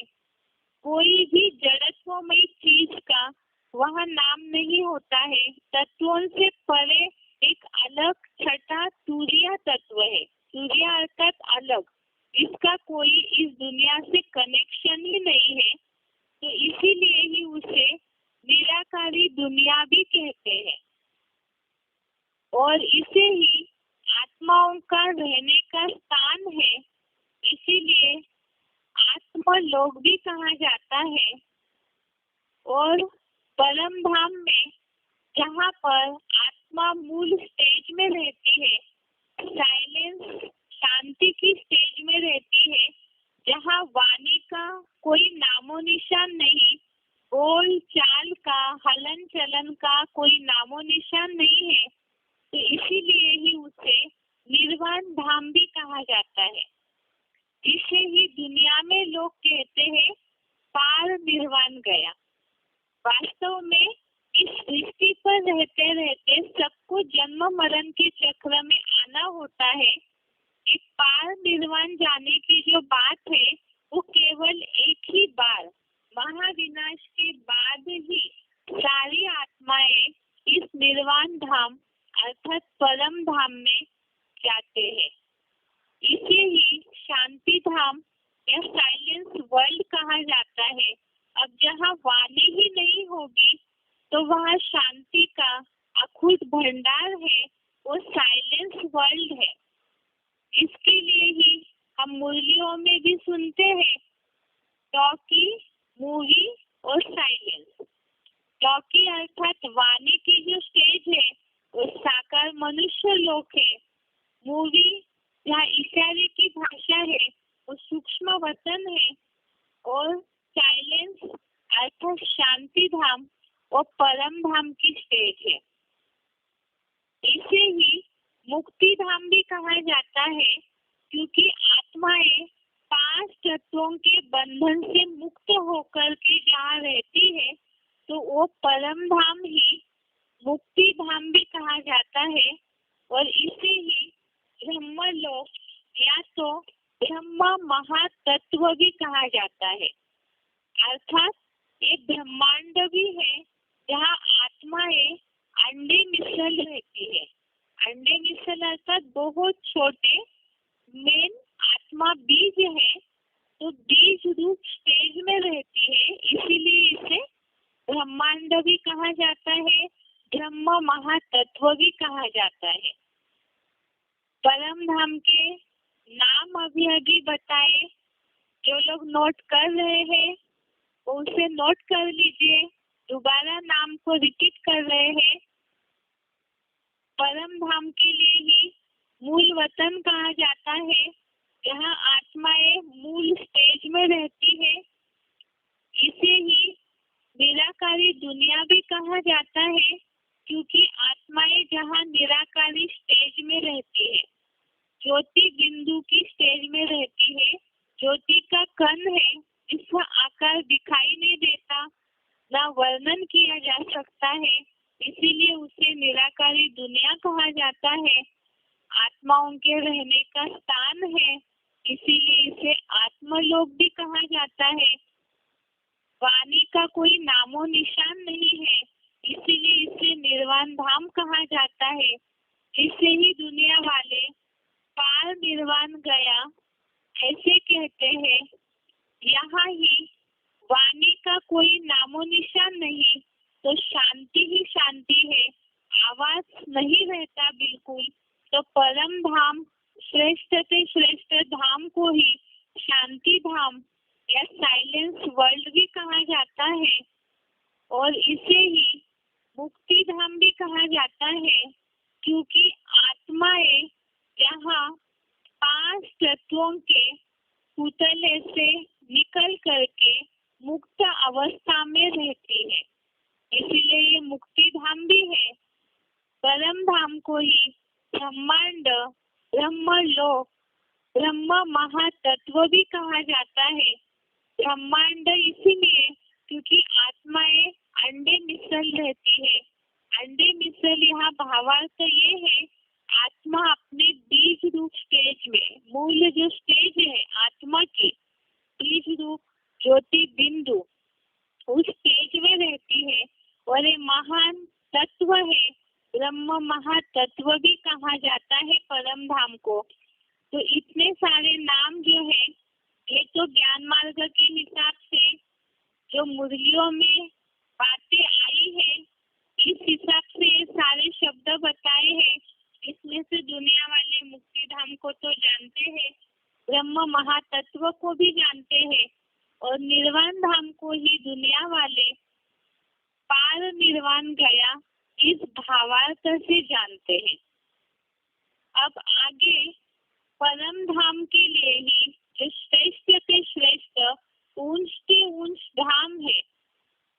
कोई भी जड़त्वमय चीज का वहाँ नाम नहीं होता है। तत्वों से परे एक अलग छठा तुरीय तत्व है। तुरीय अर्थात अलग, इसका कोई इस दुनिया से कनेक्शन ही नहीं है। तो इसीलिए ही उसे निराकारी दुनिया भी कहते हैं। और इसे ही आत्माओं का रहने का स्थान है, इसीलिए आत्मा लोक भी कहा जाता है। और परम धाम में जहाँ पर आत्मा मूल स्टेज में रहती है, साइलेंस शांति की स्टेज में रहती है, जहाँ वाणी का कोई नामो निशान नहीं, बोल चाल का हलन चलन का कोई नामो निशान नहीं है, तो इसीलिए ही उसे निर्वाण धाम भी कहा जाता है। इसे ही दुनिया में लोग कहते हैं पार निर्वाण गया। वास्तव में इस सृष्टि पर रहते रहते सबको जन्म मरण के चक्र में आना होता है। एक पार निर्वाण जाने की जो बात है वो केवल एक ही बार महाविनाश के बाद ही सारी आत्माएं इस निर्वाण धाम अर्थात परम धाम में जाते हैं। इसे ही शांति धाम या साइलेंस वर्ल्ड कहा जाता है। अब जहाँ वाणी ही नहीं होगी तो वहाँ शांति का अखुट भंडार है, वो साइलेंस वर्ल्ड है। इसके लिए ही हम मुरलियों में भी सुनते हैं टॉकी, मूवी और साइलेंस। टॉकी अर्थात वाणी की जो स्टेज है वो साकार मनुष्य लोक है। मूवी जहाँ इशारे की भाषा है वो सूक्ष्म वतन है, और साइलेंस अर्थात शांति धाम और परम धाम की स्टेज है। इसे ही मुक्ति धाम भी कहा जाता है, क्योंकि आत्माएं 5 तत्वों के बंधन से मुक्त होकर के जहाँ रहती है तो वो परम धाम ही मुक्ति धाम भी कहा जाता है। और इसे ही ब्रह्मलोक या तो ब्रह्म महातत्व भी कहा जाता है। अर्थात ये ब्रह्मांड भी है जहाँ आत्माएं अंडे मिसल रहती है। अंडे मिसल अर्थात बहुत छोटे मेन आत्मा बीज है, तो बीज रूप स्टेज में रहती है, इसीलिए इसे ब्रह्मांड भी कहा जाता है, ब्रह्म महातत्व भी कहा जाता है। परम धाम के नाम अभी बताए। जो लोग नोट कर रहे हैं वो उसे नोट कर लीजिए। दोबारा नाम को रिपीट कर रहे हैं। परम धाम के लिए ही मूल वतन कहा जाता है, जहाँ आत्माएं मूल स्टेज में रहती है। इसे ही निराकारी दुनिया भी कहा जाता है, क्योंकि आत्माएं जहाँ निराकारी स्टेज में रहती है, ज्योति बिंदु की स्टेज में रहती है। ज्योति का कण है, इसका आकार दिखाई नहीं देता, ना वर्णन किया जा सकता है, इसीलिए उसे निराकारी दुनिया कहा जाता है। आत्माओं के रहने का स्थान है, इसीलिए इसे आत्मलोक भी कहा जाता है। वाणी का कोई नामो निशान नहीं है, इसीलिए इसे निर्वाण धाम कहा जाता है। इसे ही दुनिया वाले पार निर्वाण गया ऐसे कहते हैं। यहाँ ही वाणी का कोई नामो निशान नहीं, तो शांति ही शांति है, आवाज नहीं रहता बिल्कुल, तो परम धाम श्रेष्ठ से श्रेष्ठ धाम को ही शांति धाम या साइलेंस वर्ल्ड भी कहा जाता है। और इसे ही मुक्ति धाम भी कहा जाता है, क्योंकि आत्माएं यहाँ 5 तत्वों के पुतले से निकल करके मुक्त अवस्था में रहती है, इसीलिए ये मुक्ति धाम भी है। परम धाम को ही ब्रह्मांड, ब्रह्मलोक, ब्रह्म महातत्व भी कहा जाता है। ब्रह्मांड इसीलिए क्योंकि आत्माएं अंडे मिसल रहती है। अंडे मिसल यहाँ भावार्थ ये है, आत्मा अपने बीज रूप स्टेज में, मूल जो स्टेज है आत्मा की बीज रूप ज्योति बिंदु, उस स्टेज में रहती है। और ये महान तत्व है, ब्रह्म महातत्व भी कहा जाता है परम धाम को। तो इतने सारे नाम जो है ये तो ज्ञान मार्ग के हिसाब से जो मुरलियों में बातें आई है, इस हिसाब से ये सारे शब्द बताए हैं। इसमें से दुनिया वाले मुक्ति धाम को तो जानते हैं, ब्रह्म महातत्व को भी जानते हैं, और निर्वाण धाम को ही दुनिया वाले पार संसार निर्वाण गया इस भावार्थ से जानते हैं। अब आगे परम धाम के लिए ही जो श्रेष्ठ से श्रेष्ठ ऊंच के ऊंच धाम है,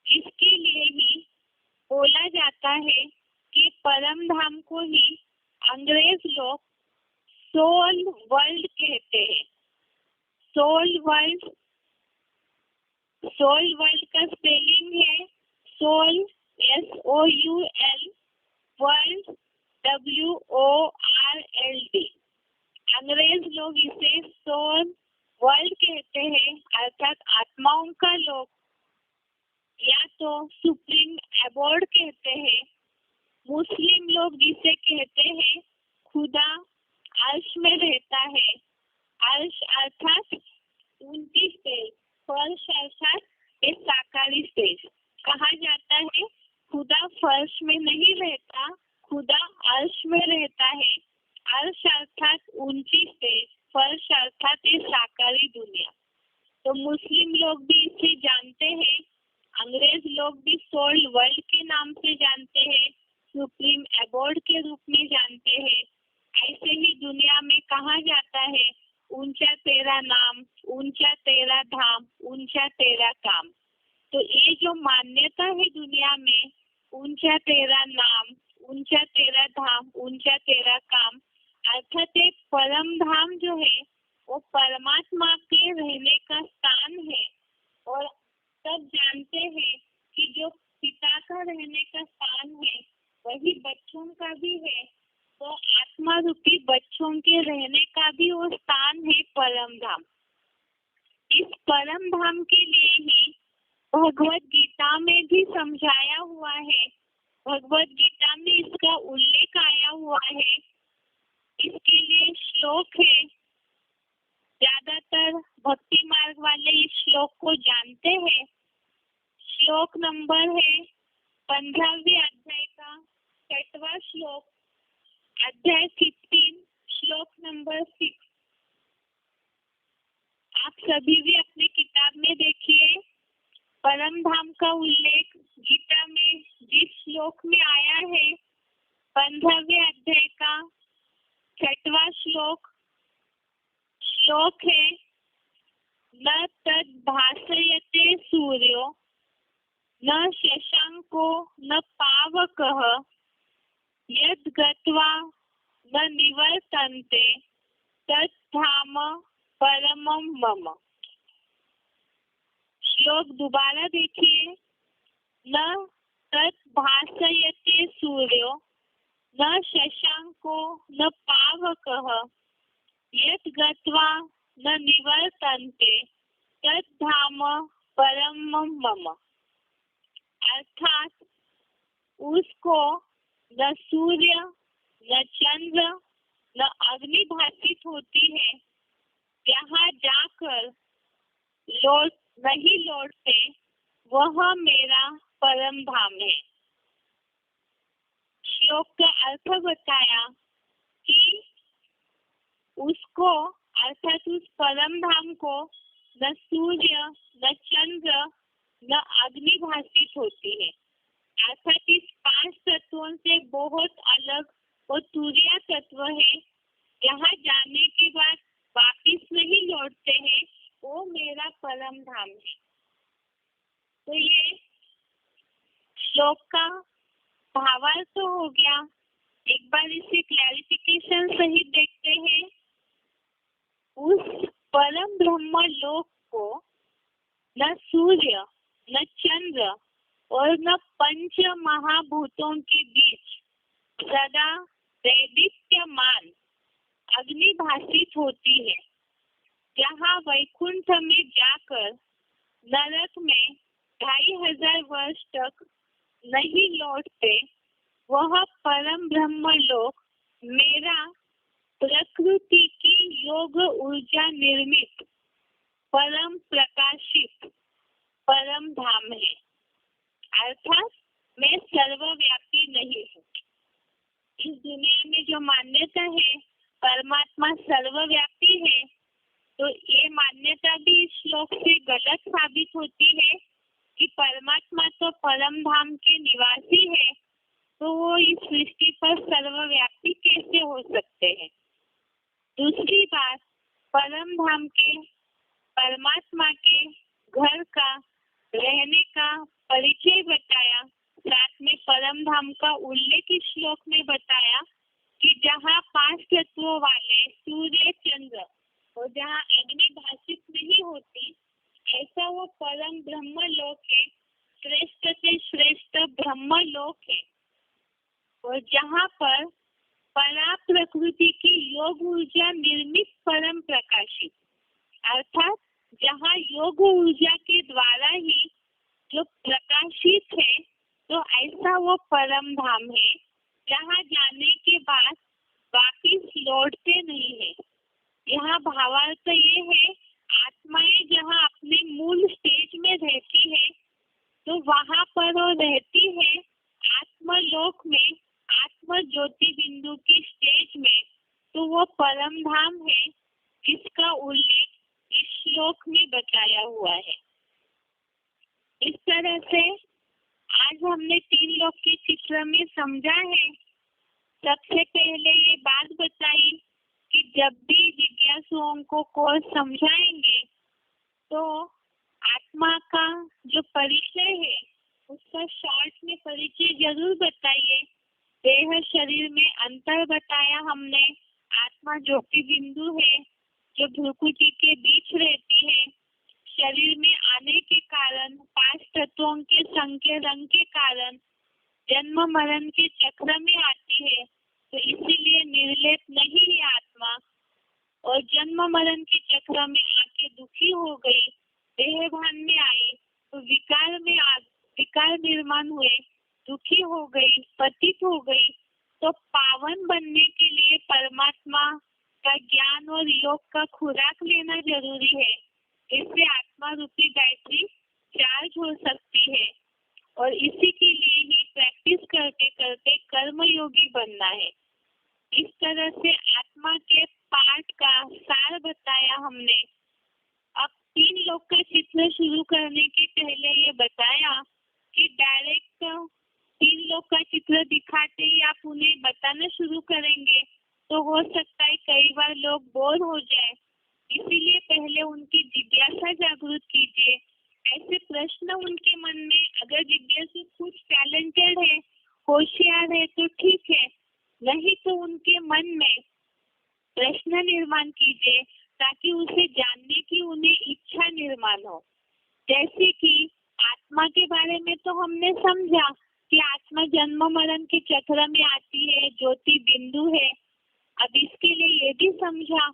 इसके लिए ही बोला जाता है कि परम धाम को ही अंग्रेज लोग सोल वर्ल्ड कहते हैं। सोल वर्ल्ड का स्पेलिंग है सोल SOUL, वर्ल्ड WORLD। अंग्रेज लोग इसे सोल वर्ल्ड कहते हैं, अर्थात आत्माओं का लोक, या तो सुप्रीम अबोर्ड कहते हैं। मुस्लिम लोग जिसे कहते हैं खुदा अर्श में रहता है। अर्श अर्थात 29 स्टेज, फर्श अर्थात एक साकारी स्टेज। कहा जाता है खुदा फर्श में नहीं रहता, खुदा अर्श में रहता है। अर्श अर्थात 29 स्टेज, फर्श अर्थात एक साकारी दुनिया। तो मुस्लिम लोग भी इसे जानते हैं, अंग्रेज लोग भी सोल वर्ल्ड के नाम से जानते हैं, सुप्रीम अबोर्ड के रूप में जानते हैं। ऐसे ही दुनिया में कहा जाता है ऊंचा तेरा नाम, ऊंचा तेरा धाम, ऊंचा तेरा काम। तो ये जो मान्यता है दुनिया में, ऊंचा तेरा नाम, ऊंचा तेरा धाम, ऊंचा तेरा काम, अर्थात एक परम धाम जो है वो परमात्मा के रहने का स्थान है। और सब जानते हैं कि जो पिता का रहने का स्थान है वही बच्चों का भी है, तो आत्मा रूपी बच्चों के रहने का भी वो स्थान है परम धाम। इस परम धाम के लिए ही भगवत गीता में भी समझाया हुआ है, भगवत गीता में इसका उल्लेख आया हुआ है। इसके लिए श्लोक है, ज्यादातर भक्ति मार्ग वाले इस श्लोक को जानते हैं। श्लोक नंबर है 15वें अध्याय का 6वां श्लोक, अध्याय 15, श्लोक नंबर 6। आप सभी भी अपने किताब में देखिए, परम धाम का उल्लेख गीता में जिस श्लोक में आया है 15वें अध्याय का 6वां श्लोक, श्लोक है न तद भासयते सूर्यो न शशांको न पावकः यद गत्वा न निवर्तन्ते तत् धाम परमं मम। श्लोक दोबारा देखिए, न तत् भासयते सूर्यो न शशांको न पावकः यत् गत्वा न निवर्तन्ते तत् धाम परमं मम। अर्थात उसको न सूर्य न चंद्र न अग्नि भाषित होती है, जहाँ जाकर नहीं लौटते, वह मेरा परम धाम है। श्लोक का अर्थ बताया कि उसको अर्थात उस परम धाम को न सूर्य न चंद्र न अग्नि भाषित होती है, अर्थात इस 5 तत्वों से बहुत अलग वो तुरीय तत्व है, जहाँ जाने के बाद वापिस नहीं लौटते हैं, वो मेरा परम धाम है। तो ये श्लोक का भावार्थ तो हो गया। एक बार इसे क्लैरिफिकेशन सहित देखते हैं। उस परम ब्रह्म लोक को न सूर्य न चंद्र और न पंच महाभूतों के बीच सदा दैदीप्यमान अग्नि भाषित होती है, जहाँ वैकुंठ में जाकर नरक में 2500 वर्ष तक नहीं लौटते, वह परम ब्रह्म लोक मेरा प्रकृति की योग ऊर्जा निर्मित परम प्रकाशित परम धाम है। अर्थात मैं सर्वव्यापी नहीं हूँ। इस दुनिया में जो मान्यता है परमात्मा सर्वव्यापी है, तो ये मान्यता भी इस श्लोक से गलत साबित होती है, कि परमात्मा तो परम धाम के निवासी है, तो वो इस सृष्टि पर सर्वव्यापी कैसे हो सकते हैं। दूसरी बात, परम धाम के परमात्मा के घर का रहने का परिचय बताया, साथ में परम धाम का उल्लेख इस श्लोक में बताया कि जहाँ 5 तत्वों वाले सूर्य चंद्र और जहाँ अग्नि भाषित नहीं होती, ऐसा वो परम ब्रह्म लोक है, श्रेष्ठ से श्रेष्ठ ब्रह्म लोक है। और जहाँ पर परा प्रकृति की योग ऊर्जा निर्मित परम प्रकाशित, अर्थात जहाँ योग ऊर्जा के द्वारा ही जो प्रकाशित है, तो ऐसा वो परम धाम है जहाँ जाने के बाद वापिस लौटते नहीं है। यहाँ भावार्थ ये है, आत्माएं जहाँ अपने मूल स्टेज में रहती है, तो वहाँ पर वो रहती है आत्मलोक में, आत्म ज्योति बिंदु की स्टेज में, तो वो परम धाम है जिसका उल्लेख इस श्लोक में बताया हुआ है। इस तरह से आज हमने 3 लोक के चित्र में समझा है। सबसे पहले ये बात बताई कि जब भी जिज्ञासुओं को कोर्स समझाएंगे तो आत्मा का जो परिचय है उसका शॉर्ट में परिचय जरूर बताइए। देह शरीर में अंतर बताया हमने, आत्मा ज्योति बिंदु है जो भ्रुकुटी के बीच रहती है। शरीर में आने के कारण 5 तत्वों के संख्या रंग के कारण जन्म मरण के चक्र में आती है, तो इसीलिए निर्लेप नहीं है आत्मा, और जन्म मरण के चक्र में आके दुखी हो गई, देह भान में आई तो विकार निर्माण हुए, दुखी हो गई, पतित हो गई, तो पावन बनने के लिए परमात्मा का ज्ञान और योग का खुराक लेना जरूरी है। इससे आत्मा रूपी बैटरी चार्ज हो सकती है और इसी के लिए ही प्रैक्टिस करते करते कर्म योगी बनना है। इस तरह से आत्मा के पाठ का सार बताया हमने। अब 3 लोक का चित्र शुरू करने के पहले ये बताया कि डायरेक्ट 3 लोक का चित्र दिखाते ही आप उन्हें बताना शुरू करेंगे तो हो सकता है कई बार लोग बोर हो जाए, इसीलिए पहले उनकी जिज्ञासा जागृत कीजिए। ऐसे प्रश्न उनके मन में, अगर जिज्ञासु कुछ टैलेंटेड है, होशियार है तो ठीक है, नहीं तो उनके मन में प्रश्न निर्माण कीजिए ताकि उसे जानने की उन्हें इच्छा निर्माण हो। जैसे कि आत्मा के बारे में तो हमने समझा कि आत्मा जन्म मरण के चक्र में आती है, ज्योति बिंदु है। अब इसके लिए ये भी समझा,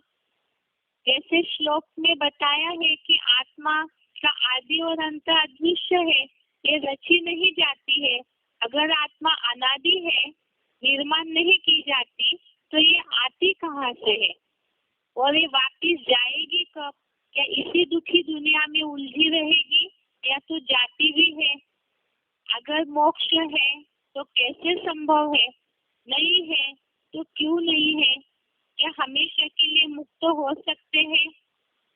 जैसे श्लोक में बताया है कि आत्मा का आदि और अंत अदृश्य है, ये रची नहीं जाती है। अगर आत्मा अनादि है, निर्माण नहीं की जाती, तो ये आती कहाँ से है और ये वापिस जाएगी कब? क्या इसी दुखी दुनिया में उलझी रहेगी या तो जाती भी है? अगर मोक्ष है तो कैसे संभव है? नहीं है तो क्यों नहीं है? क्या हमेशा के लिए मुक्त हो सकते हैं?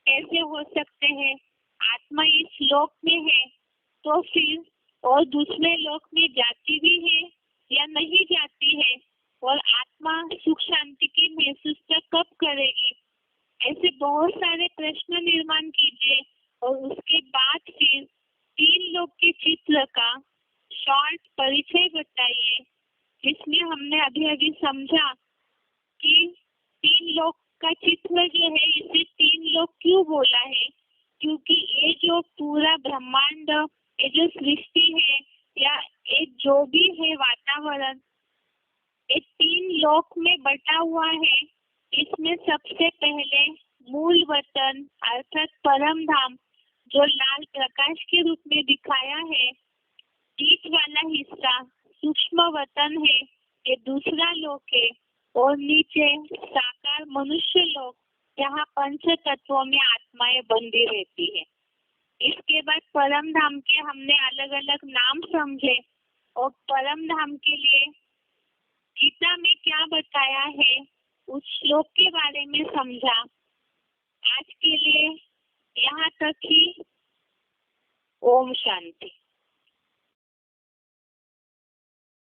कैसे हो सकते हैं? आत्मा इस लोक में है तो फिर और दूसरे लोक में जाती भी है या नहीं जाती है? और आत्मा सुख शांति की महसूस कब करेगी? ऐसे बहुत सारे प्रश्न निर्माण कीजिए और उसके बाद फिर 3 लोक के चित्र का शॉर्ट परिचय बताइए, जिसमें हमने अभी समझा कि 3 लोक का चित्र जो है, इसे 3 लोक क्यों बोला है, क्योंकि ये जो पूरा ब्रह्मांड, ये जो सृष्टि है या ये जो भी है वातावरण, ये 3 लोक में बटा हुआ है। इसमें सबसे पहले मूल वतन अर्थात परम धाम जो लाल प्रकाश के रूप में दिखाया है, बीच वाला हिस्सा सूक्ष्म वतन है, ये दूसरा लोक है, और नीचे साकार मनुष्य लोक जहाँ 5 तत्वों में आत्माएं बंधी रहती है। इसके बाद परम धाम के हमने अलग अलग नाम समझे और परम धाम के लिए गीता में क्या बताया है उस श्लोक के बारे में समझा। आज के लिए यहाँ तक ही। ओम शांति।